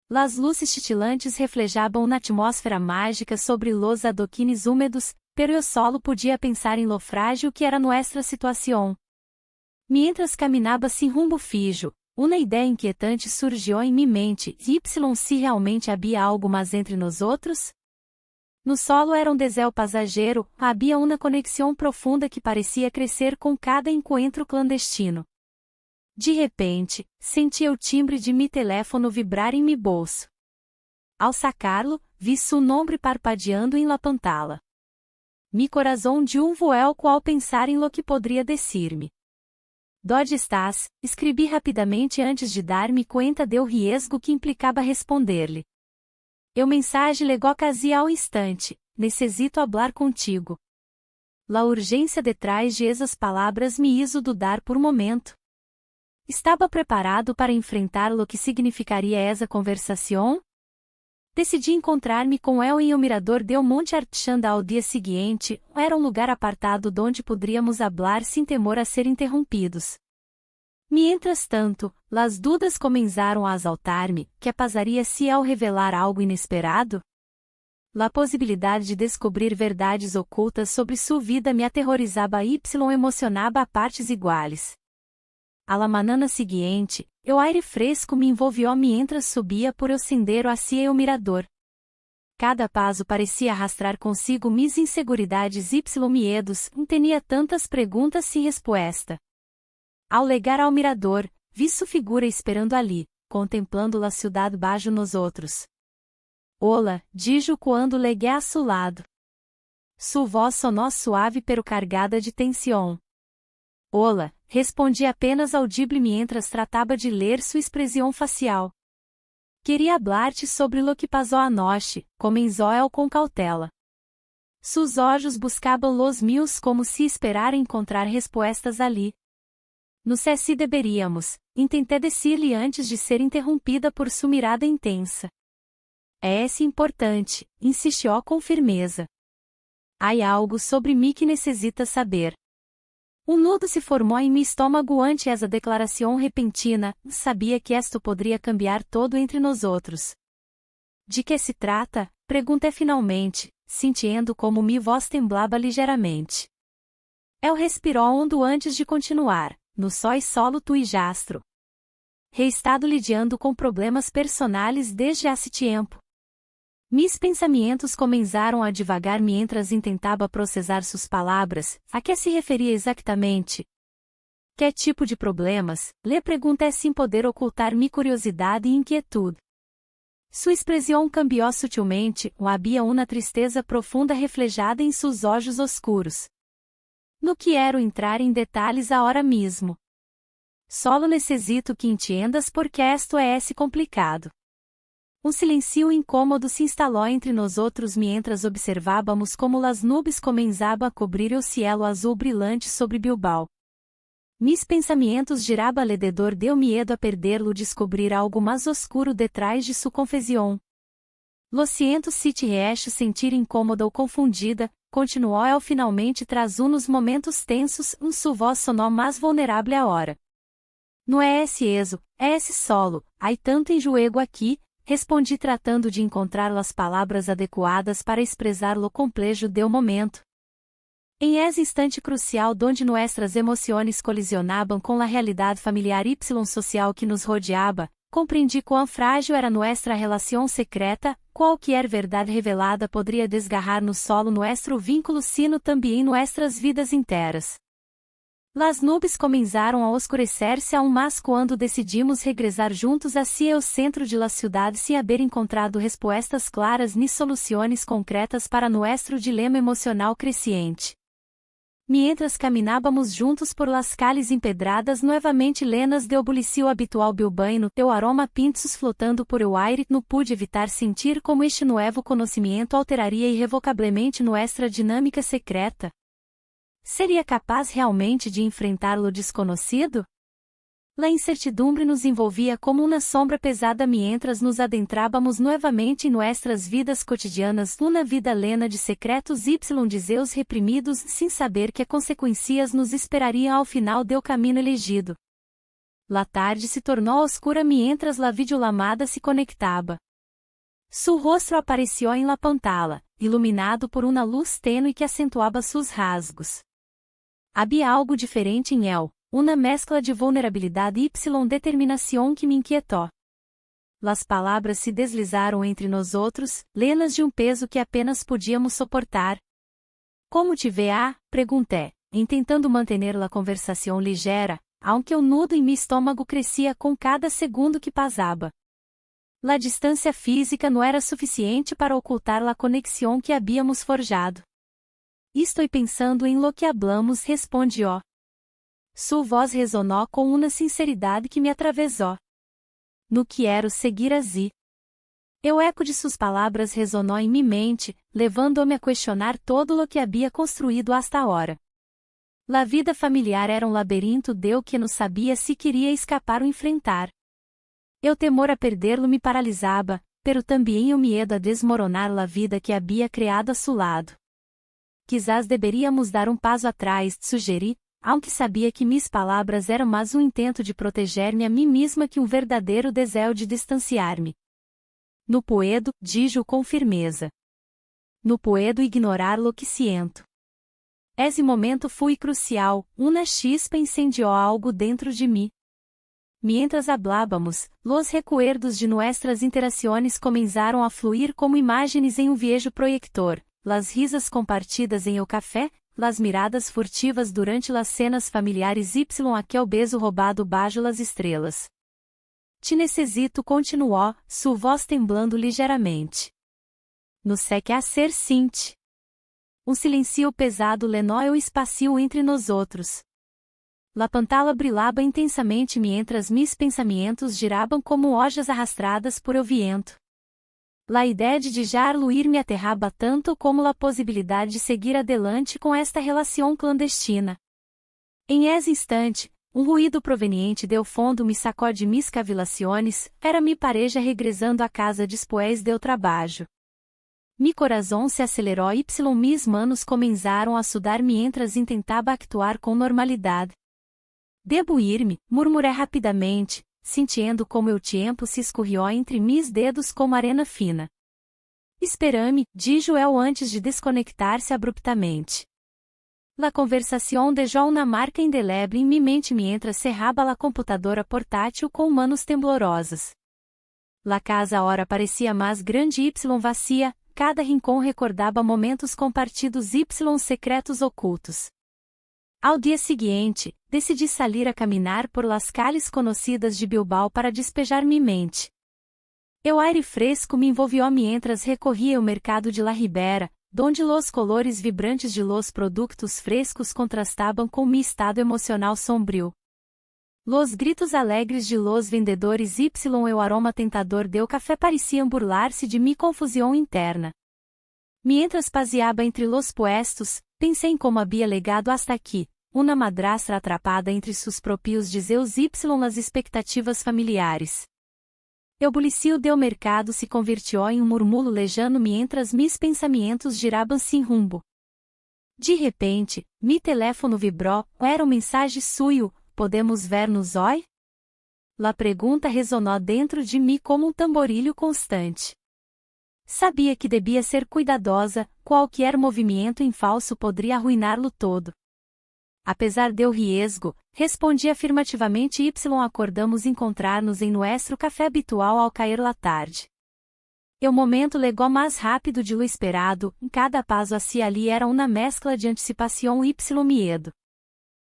Las luzes titilantes reflejavam na atmosfera mágica sobre los adoquines úmidos, pero eu solo podia pensar em lo frágil que era nuestra situação. Mientras caminhava sem rumbo fijo, uma ideia inquietante surgiu em minha mente, se realmente havia algo mais entre nós outros? No solo era deseo passageiro, havia uma conexão profunda que parecia crescer com cada encontro clandestino. De repente, senti o timbre de mi teléfono vibrar em mi bolso. Ao sacá-lo, vi seu nome parpadeando em la pantalla. Mi corazón de vuelco ao pensar em lo que poderia decir-me. Dónde estás? Escrevi rapidamente antes de dar-me conta do riesgo que implicava responder-lhe. O mensagem legó quase ao instante, necessito hablar contigo. La urgência detrás de esas palavras me hizo dudar por momento. Estava preparado para enfrentar lo que significaria essa conversação? Decidi encontrar-me com el em o mirador del Monte Artichanda ao dia seguinte, era lugar apartado donde poderíamos hablar sem temor a ser interrompidos. Mientras tanto, las dudas começaram a assaltar-me, que passaria se ao revelar algo inesperado? La possibilidade de descobrir verdades ocultas sobre sua vida me aterrorizava emocionava a partes iguais. A la manhã seguinte, o aire fresco me envolvió mientras subia por el sendero hacia o mirador. Cada passo parecia arrastrar consigo mis inseguridades miedos, tinha tantas perguntas sem resposta. Ao legar ao mirador, vi sua figura esperando ali, contemplando la ciudad bajo nos outros. Hola, dijo quando legué a seu lado. Sua voz sonó suave pero cargada de tensão. Hola, respondi apenas audible mientras tratava de ler sua expressão facial. Queria hablar-te sobre lo que passou anoche, comenzó el com cautela. Seus olhos buscavam los meus como se esperara encontrar respostas ali. No sé se deberíamos, intentei decir-lhe antes de ser interrompida por sua mirada intensa. É importante, insistiu com firmeza. Há algo sobre mim que necessita saber. Um nudo se formou em meu estômago ante essa declaração repentina, sabia que esto poderia cambiar todo entre nós outros. De que se trata? Perguntei finalmente, sentindo como minha voz temblava ligeiramente. El respirou hondo antes de continuar. No soy solo tu e jastro. He estado lidiando com problemas personais desde hace tempo. Mis pensamentos começaram a divagar mientras intentava processar suas palavras, a que se referia exatamente? Que tipo de problemas? Le perguntei sem poder ocultar minha curiosidade e inquietude. Sua expressão cambiou sutilmente, havia uma tristeza profunda reflejada em seus olhos oscuros. No quero entrar em detalhes agora mesmo. Solo necessito que entiendas porque esto é complicado. Silêncio incômodo se instalou entre nós outros mientras observávamos como las nubes começavam a cobrir o cielo azul brilhante sobre Bilbao. Mis pensamientos giraba alrededor deu miedo a perderlo descobrir algo mais oscuro detrás de sua confesión. Lo siento se te hecho sentir incômoda ou confundida, continuou el finalmente tras uns momentos tensos, sua voz sonou mais vulnerável agora. Não é esse eso, é esse solo, há tanto enjuego aqui, respondi tratando de encontrar as palavras adequadas para expressar lo complejo del momento. Em esse instante crucial donde nuestras emociones colisionaban com a realidade familiar y social que nos rodeaba, compreendi quão frágil era nuestra relação secreta, qualquer verdade revelada poderia desgarrar no solo nuestro vínculo sino também nuestras vidas inteiras. Las nubes começaram a oscurecer-se aún mais quando decidimos regressar juntos hacia o centro de la ciudad sem haber encontrado respostas claras ni soluções concretas para nuestro dilema emocional cresciente. Mientras caminábamos juntos por las calles empedradas nuevamente llenas de bulicio habitual bilbaíno, teu aroma pintos flotando por el aire, não pude evitar sentir como este nuevo conhecimento alteraria irrevocavelmente nuestra dinâmica secreta. Seria capaz realmente de enfrentar lo desconhecido? La incertidumbre nos envolvia como uma sombra pesada mientras nos adentrábamos novamente em nuestras vidas cotidianas, uma vida lena de secretos y deseos reprimidos, sem saber que consequências nos esperariam ao final del caminho elegido. La tarde se tornou oscura mientras la videolamada se conectava. Su rosto apareció em la pantalla, iluminado por uma luz tênue que acentuava seus rasgos. Havia algo diferente em él. Uma mescla de vulnerabilidade y determinação que me inquietou. Las palavras se deslizaram entre nós outros, lenas de peso que apenas podíamos suportar. Como te vê? Perguntei, tentando manter a conversação ligeira, aunque o nudo em meu estômago crescia com cada segundo que passava. La distância física não era suficiente para ocultar a conexão que habíamos forjado. Estou pensando em lo que hablamos, respondió. Sua voz ressonou com uma sinceridade que me atravessou. No quero seguir assim. O eco de suas palavras ressonou em minha mente, levando-me a questionar todo o que havia construído hasta agora. La vida familiar era labirinto del que não sabia se queria escapar ou enfrentar. O temor a perdê-lo me paralisava, pero também o medo a desmoronar la vida que havia criado a seu lado. Quizás deveríamos dar passo atrás, sugeri, aunque sabia que minhas palavras eram mais intento de proteger-me a mim mesma que verdadeiro desejo de distanciar-me. No puedo, dijo com firmeza. No puedo ignorar lo que siento. Esse momento foi crucial, uma chispa incendiou algo dentro de mim. Mientras hablábamos, los recuerdos de nuestras interações começaram a fluir como imagens em viejo proyector, las risas compartidas em o café, las miradas furtivas durante las cenas familiares y aquel beso roubado bajo las estrelas. Te necessito, continuou, sua voz temblando ligeiramente. No sé que hacer sinte. Silencio pesado lenou o espacio entre nós outros. La pantalla brilhava intensamente mientras mis pensamentos giravam como hojas arrastradas por el viento. La ideia de dejar-lo-ir me aterraba tanto como a possibilidade de seguir adelante com esta relação clandestina. Em esse instante, ruído proveniente del fundo me sacou de mis cavilações, era mi pareja regressando a casa después del trabalho. Mi corazón se acelerou y mis manos começaram a sudar mientras tentava actuar com normalidade. Debo ir-me, murmurei rapidamente, sentindo como o tempo se escorrió entre mis dedos como arena fina. Espera-me, dijo el antes de desconectar-se abruptamente. La conversação deixou uma marca indelével em minha mente mientras cerraba la computadora portátil com manos temblorosas. La casa ora parecia mais grande y vazia, cada rincão recordava momentos compartidos y secretos ocultos. Ao dia seguinte, decidi sair a caminhar por las calles conhecidas de Bilbao para despejar minha mente. O aire fresco me envolvió mientras recorria ao mercado de La Ribera, donde los colores vibrantes de los produtos frescos contrastavam com mi estado emocional sombrio. Los gritos alegres de los vendedores y o aroma tentador del café pareciam burlar-se de mi confusão interna. Mientras paseaba entre los puestos, pensei em como havia legado hasta aqui, uma madrastra atrapada entre sus propios dizeus y las expectativas familiares. Eu bulicio del mercado se convirtió em murmulo lejano mientras mis pensamientos giraban sin rumbo. De repente, mi teléfono vibró, era mensagem suyo, podemos ver-nos hoy? La pergunta ressonou dentro de mim como tamborilho constante. Sabia que devia ser cuidadosa, qualquer movimento em falso poderia arruiná-lo todo. Apesar de eu riesgo, respondi afirmativamente y acordamos encontrar-nos em nuestro café habitual ao cair la tarde. O momento legó mais rápido de lo esperado, cada passo hacia ali era uma mescla de antecipação y miedo.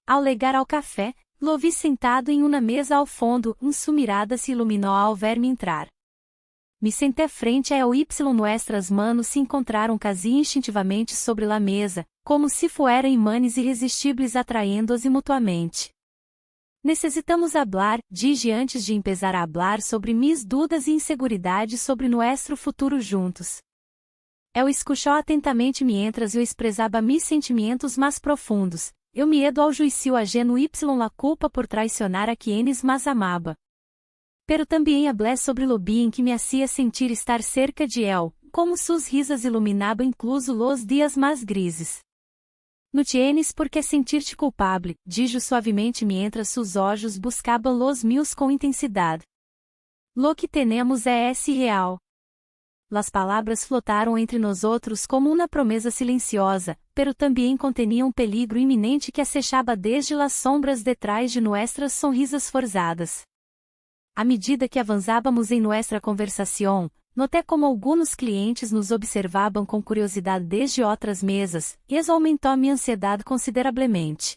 Ao legar ao café, lo vi sentado em uma mesa ao fundo, sua mirada se iluminou ao ver-me entrar. Me senté frente a y nuestras manos se encontraram casi instintivamente sobre la mesa, como se fueran imanes irresistíveis atraindo-os mutuamente. Necesitamos hablar, dije antes de empezar a hablar sobre mis dudas e inseguridades sobre nuestro futuro juntos. Eu escuchou atentamente mientras eu expressava mis sentimentos mais profundos, eu miedo ao juicio ajeno y la culpa por traicionar a quienes más amaba. Pero também hablé sobre lo bien que me hacía sentir estar cerca de él, como sus risas iluminaban incluso los dias mais grises. No tienes por que sentir-te culpable, dijo suavemente mientras sus ojos buscaban los míos com intensidade. Lo que tenemos esse real. Las palavras flotaram entre nós outros como uma promessa silenciosa, pero também conteniam um peligro iminente que acechava desde las sombras detrás de nuestras sonrisas forzadas. À medida que avançávamos em nuestra conversação, noté como alguns clientes nos observavam com curiosidade desde outras mesas, e isso aumentou minha ansiedade consideravelmente.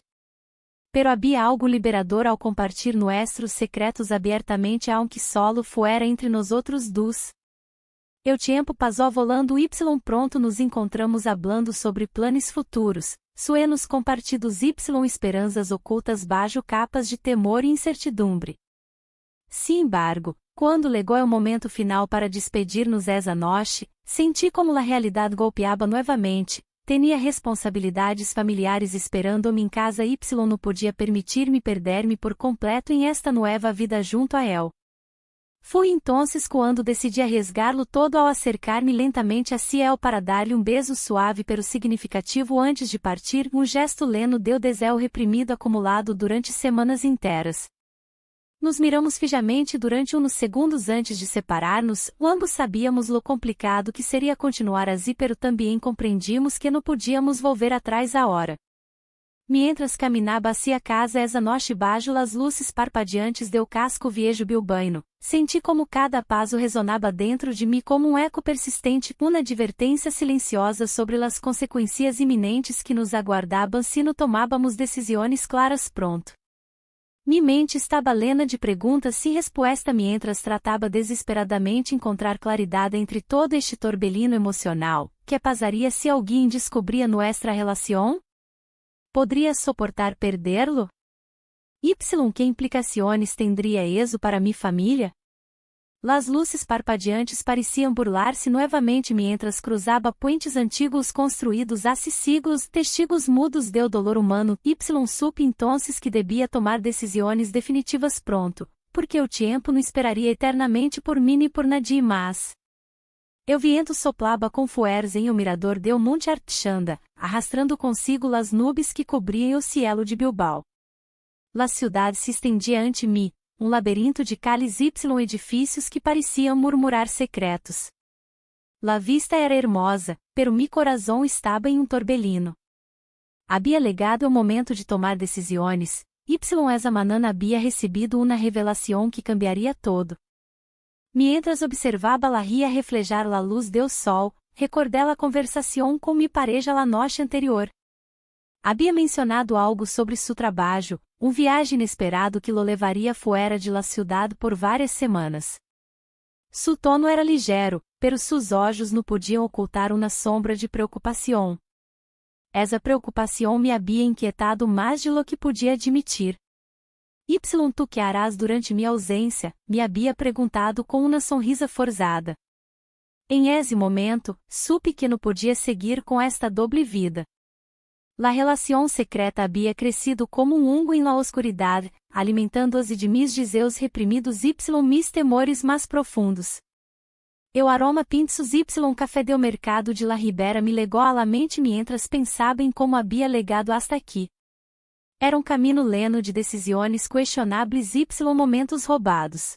Pero havia algo liberador ao compartilhar nuestros secretos abertamente aunque solo fuera entre nós outros dos. O tempo passou volando y pronto nos encontramos hablando sobre planos futuros, sueños compartidos y esperanças ocultas bajo capas de temor e incertidumbre. Sin embargo, quando legou o momento final para despedir-nos essa noite, senti como a realidade golpeava novamente, tinha responsabilidades familiares esperando-me em casa y não podia permitir-me perder-me por completo em esta nova vida junto a él. Fui entonces quando decidi arriesgar-lo todo ao acercar-me lentamente hacia él para dar-lhe beijo suave pero significativo antes de partir, gesto leno deu desejo reprimido acumulado durante semanas inteiras. Nos miramos fijamente durante uns segundos antes de separar-nos, ambos sabíamos lo complicado que seria continuar assim pero também compreendimos que não podíamos volver atrás a hora. Mientras caminhava hacia casa essa noite bajo las luzes parpadeantes del casco viejo bilbaíno, senti como cada passo resonava dentro de mim como eco persistente, uma advertência silenciosa sobre as consequências iminentes que nos aguardavam se não tomávamos decisões claras pronto. Mi mente estava lena de perguntas sem resposta mientras tratava desesperadamente encontrar claridade entre todo este torbellino emocional, que passaria se alguém descobria nuestra relação? Poderia soportar perderlo? Y que implicações tendria isso para minha família? Las luzes parpadeantes pareciam burlar-se novamente mientras cruzava puentes antigos construídos há siglos, testigos mudos del dolor humano. Y supe entonces que devia tomar decisões definitivas pronto, porque o tempo não esperaria eternamente por mim e por nadie mais. O viento soplava com fuerza em o mirador del Monte Artxanda, arrastando consigo las nubes que cobriam o cielo de Bilbao. La ciudad se estendia ante mim, labirinto de cales y edifícios que pareciam murmurar secretos. La vista era hermosa, pero mi corazón estava em torbellino. Havia legado o momento de tomar decisões, y essa manana havia recebido uma revelação que cambiaria todo. Mientras observava la ria reflejar la luz del sol, recordei a conversação com mi pareja la noche anterior. Havia mencionado algo sobre seu trabalho, viagem inesperado que lo levaria fuera de la ciudad por várias semanas. Su tono era ligeiro, pero sus olhos não podiam ocultar uma sombra de preocupação. Essa preocupação me havia inquietado mais de lo que podia admitir. Y tu que harás durante minha ausência? Me havia perguntado com uma sonrisa forçada. Em esse momento, supe que não podia seguir com esta doble vida. La relación secreta había crecido como un hongo en la oscuridad, alimentando-se de mis deseos reprimidos y mis temores mais profundos. O aroma Pintus Y café do mercado de La Ribera me legou à la mente mientras pensava em como havia legado hasta aqui. Era caminho leno de decisões questionáveis y momentos roubados.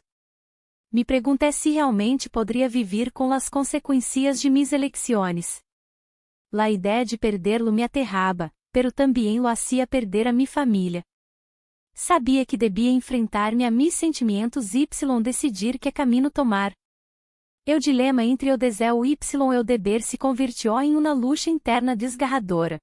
Me perguntei se realmente poderia viver com as consequências de mis elecciones. La ideia de perderlo me aterraba, pero também lo hacía perder a mi família. Sabia que devia enfrentar-me a mis sentimentos y decidir que caminho tomar. O dilema entre o desejo y o deber se convirtió em uma luta interna desgarradora.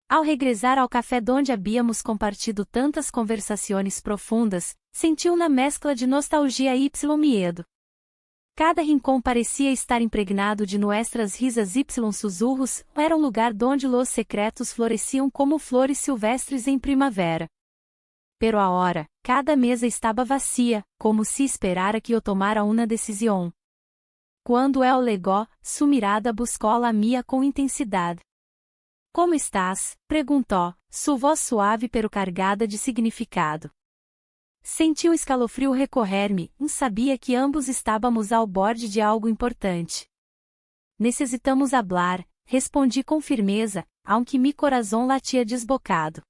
Ao regressar ao café donde habíamos compartido tantas conversações profundas, senti uma mescla de nostalgia y medo. Cada rincão parecia estar impregnado de nuestras risas y sussurros, era lugar donde los secretos floresciam como flores silvestres em primavera. Pero agora, cada mesa estava vazia, como se esperara que eu tomara uma decisão. Quando el legó, sua mirada buscou a minha com intensidade. Como estás? Perguntou, sua voz suave pero cargada de significado. Senti escalofrio recorrer-me, sabia que ambos estávamos ao borde de algo importante. Necessitamos hablar, respondi com firmeza, aunque mi coração latia desbocado.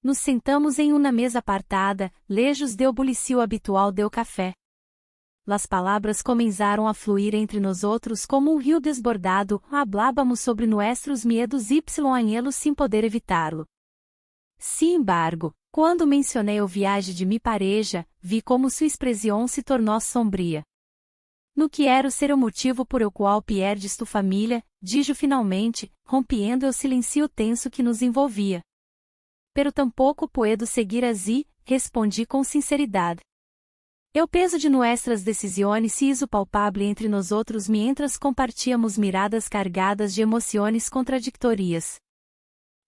Nos sentamos em uma mesa apartada, lejos do bullicio habitual do café. Las palavras começaram a fluir entre nós outros como rio desbordado, hablávamos sobre nossos medos y anhelos sem poder evitá-lo. Sin embargo, quando mencionei o viagem de mi pareja, vi como sua expressão se tornou sombria. No quero ser o motivo por o qual pierdes tu família, dijo finalmente, rompendo o silêncio tenso que nos envolvia. Pero tampouco puedo seguir así, respondi com sinceridade. O peso de nuestras decisões se hizo palpável entre nós outros mientras compartíamos miradas cargadas de emoções contraditórias.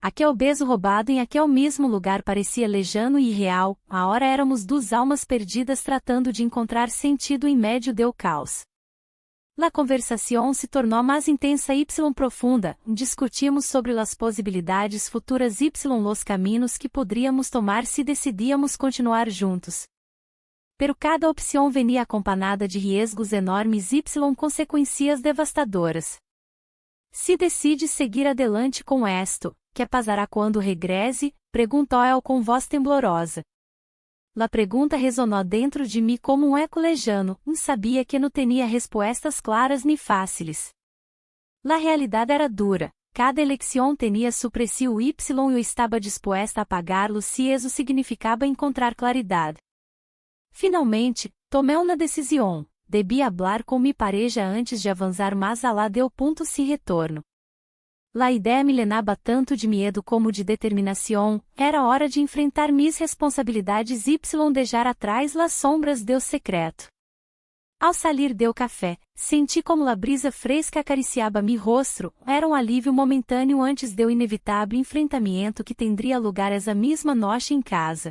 Aquele beijo roubado em aquele mesmo lugar parecia lejano e irreal, agora éramos duas almas perdidas tratando de encontrar sentido em meio do caos. La conversação se tornou mais intensa y profunda, discutimos sobre as possibilidades futuras y los caminhos que poderíamos tomar se decidíamos continuar juntos. Pero cada opção venia acompanhada de riscos enormes y consequências devastadoras. Se decide seguir adelante com esto, que passará quando regresse? Perguntou El com voz temblorosa. La pergunta ressonou dentro de mim como um eco lejano, sabia que não tinha respostas claras nem fáceis. La realidade era dura, cada eleição tinha su precio y eu estava disposta a pagá-lo se isso significava encontrar claridade. Finalmente, tomei uma decisão, devia hablar com mi pareja antes de avançar mais alá do ponto sem retorno. La ideia me llenava tanto de medo como de determinação, era hora de enfrentar mis responsabilidades y deixar atrás las sombras do secreto. Ao sair do café, senti como a brisa fresca acariciava mi rosto, era alívio momentâneo antes do inevitável enfrentamento que tendria lugar essa mesma noite em casa.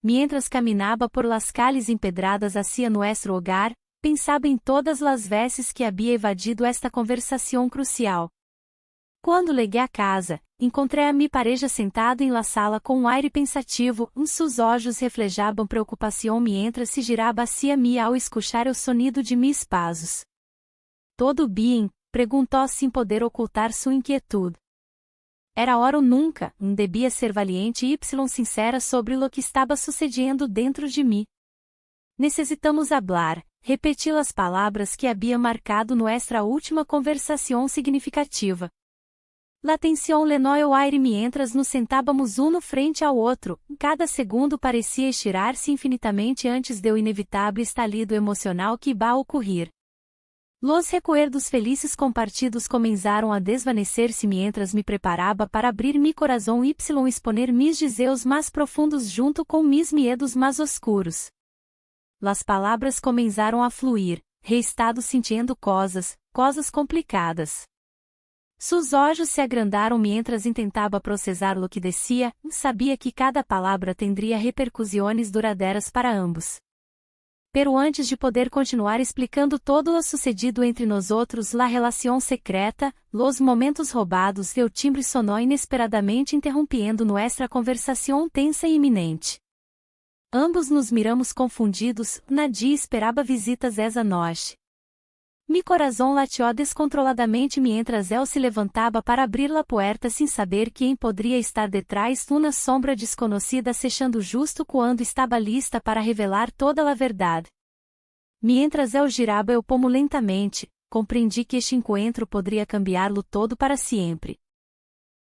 Mientras caminhava por las calles empedradas hacia nuestro hogar, pensava em todas las veces que havia evadido esta conversação crucial. Quando cheguei a casa, encontrei a mi pareja sentado em la sala com um aire pensativo, seus olhos reflejavam preocupação mientras se girava hacia mim ao escuchar o sonido de mis passos. Todo bem? Perguntou sem poder ocultar sua inquietude. Era hora ou nunca, devia ser valiente y sincera sobre lo que estava sucedendo dentro de mim. Necessitamos hablar, repeti as palavras que havia marcado nuestra última conversação significativa. La tensión llenó el aire mientras nos sentávamos uno frente ao outro, cada segundo parecia estirar-se infinitamente antes do inevitável estalido emocional que iba a ocorrer. Los recuerdos felices compartidos começaram a desvanecer-se mientras me preparava para abrir mi coração y exponer mis deseos mais profundos junto com mis medos mais oscuros. Las palavras começaram a fluir, reestado sentindo coisas complicadas. Sus olhos se agrandaram mientras intentava processar lo que decía, sabia que cada palavra tendria repercussões duradeiras para ambos. pero antes de poder continuar explicando todo lo sucedido entre nosotros, la relación secreta, los momentos roubados e o timbre sonó inesperadamente interrompendo nuestra conversação tensa e iminente. Ambos nos miramos confundidos, nadie esperava visitas essa noite. Mi corazón latió descontroladamente mientras él se levantaba para abrir la puerta sem saber quem poderia estar detrás una sombra desconocida acechando justo quando estava lista para revelar toda a verdade. Mientras él giraba el pomo lentamente, compreendi que este encontro poderia cambiá-lo todo para sempre.